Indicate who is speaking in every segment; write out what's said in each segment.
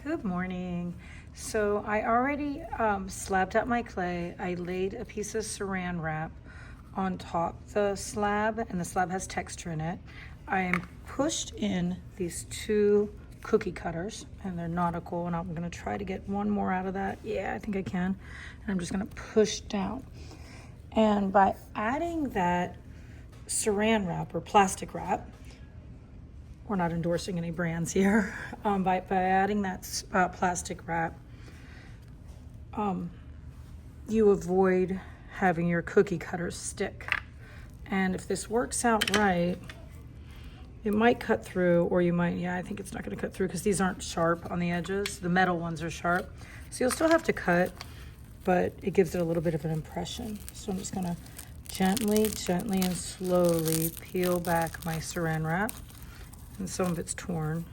Speaker 1: Good morning. So I already slabbed out my clay. I laid a piece of saran wrap on top the slab, and the slab has texture in it. I am pushed in these two cookie cutters, and they're nautical, and I'm gonna try to get one more out of that. Yeah, I think I can. And I'm just gonna push down. And by adding that saran wrap or plastic wrap, we're not endorsing any brands here, by adding that plastic wrap, you avoid having your cookie cutters stick. And if this works out right, it might cut through, or you might, yeah, I think it's not gonna cut through because these aren't sharp on the edges. The metal ones are sharp. So you'll still have to cut, but it gives it a little bit of an impression. So I'm just gonna gently and slowly peel back my saran wrap. And some of it's torn,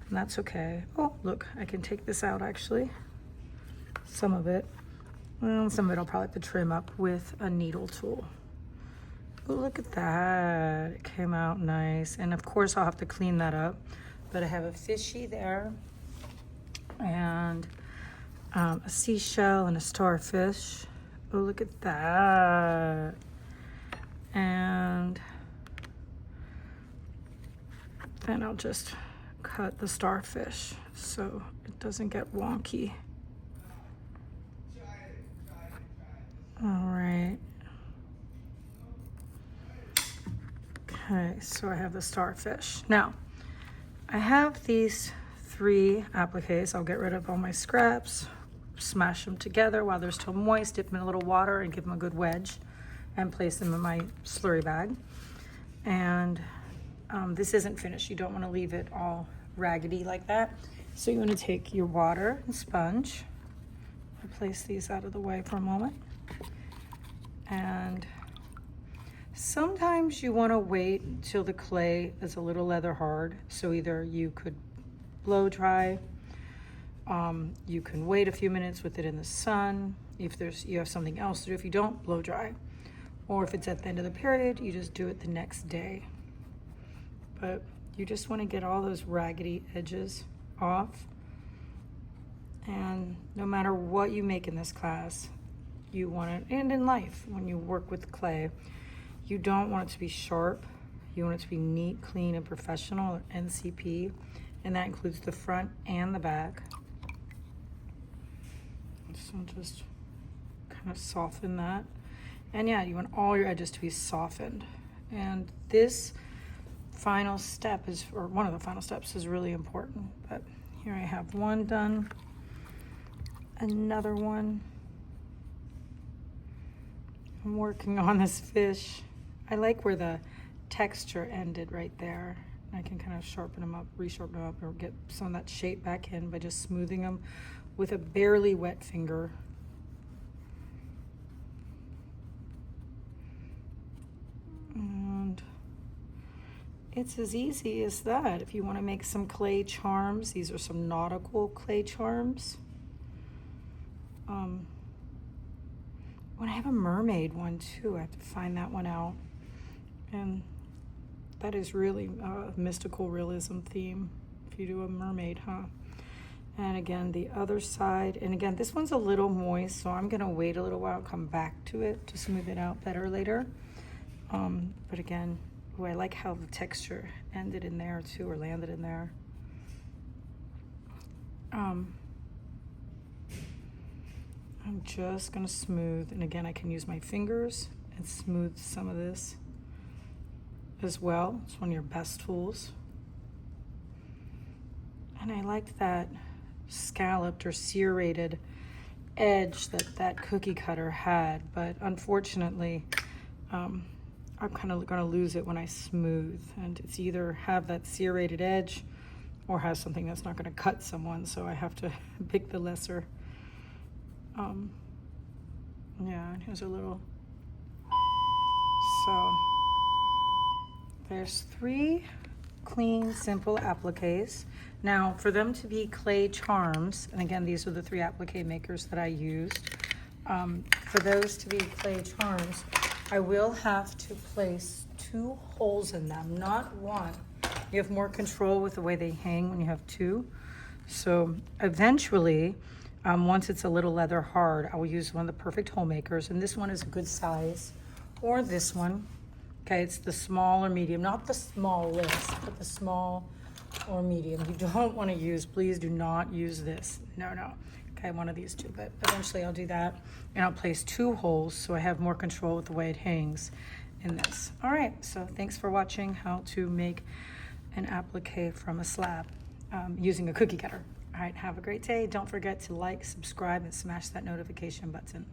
Speaker 1: and that's okay. Oh, look, I can take this out actually. Some of it. Well, some of it I'll probably have to trim up with a needle tool. Oh, look at that. It came out nice. And of course I'll have to clean that up, but I have a fishy there, and a seashell and a starfish. Oh, look at that. And then I'll just cut the starfish so it doesn't get wonky. All right. Okay, so I have the starfish. Now, I have these 3 appliques. I'll get rid of all my scraps, smash them together while they're still moist, dip them in a little water and give them a good wedge, and place them in my slurry bag. And this isn't finished. You don't want to leave it all raggedy like that. So you want to take your water and sponge. I'll place these out of the way for a moment. And sometimes you want to wait until the clay is a little leather hard. So either you could blow dry, you can wait a few minutes with it in the sun if you have something else to do if you don't blow dry. Or if it's at the end of the period, you just do it the next day. But you just want to get all those raggedy edges off. And no matter what you make in this class, you want it, and in life, when you work with clay, you don't want it to be sharp. You want it to be neat, clean, and professional, or NCP, and that includes the front and the back. So just kind of soften that. And yeah, you want all your edges to be softened. And this final step is, or one of the final steps is really important. But here I have one done, another one. I'm working on this fish. I like where the texture ended right there. I can kind of sharpen them up, resharpen them up, or get some of that shape back in by just smoothing them with a barely wet finger. And it's as easy as that. If you want to make some clay charms, these are some nautical clay charms. When I have a mermaid one too, I have to find that one out. And that is really a mystical realism theme if you do a mermaid, huh? And again, the other side, and again, this one's a little moist, so I'm gonna wait a little while, come back to it to smooth it out better later. But again, ooh, I like how the texture ended in there too, or landed in there. I'm just gonna smooth, and again, I can use my fingers and smooth some of this as well. It's one of your best tools. And I like that scalloped or serrated edge that cookie cutter had, but unfortunately, I'm kind of gonna lose it when I smooth, and it's either have that serrated edge or have something that's not gonna cut someone, so I have to pick the lesser. Yeah, here's a little. So there's 3 clean, simple appliques. Now, for them to be clay charms, and again, these are the 3 applique makers that I used. For those to be clay charms, I will have to place 2 holes in them, not 1. You have more control with the way they hang when you have 2. So eventually, once it's a little leather hard, I will use one of the Perfect Hole Makers, and this one is a good size, or this one. Okay, it's the small or medium, not the smallest, but the small or medium. You don't want to use, please do not use this. No, no. Okay, one of these two, but eventually I'll do that, and I'll place 2 holes so I have more control with the way it hangs in this. All right, so thanks for watching how to make an applique from a slab using a cookie cutter. All right, have a great day. Don't forget to like, subscribe, and smash that notification button.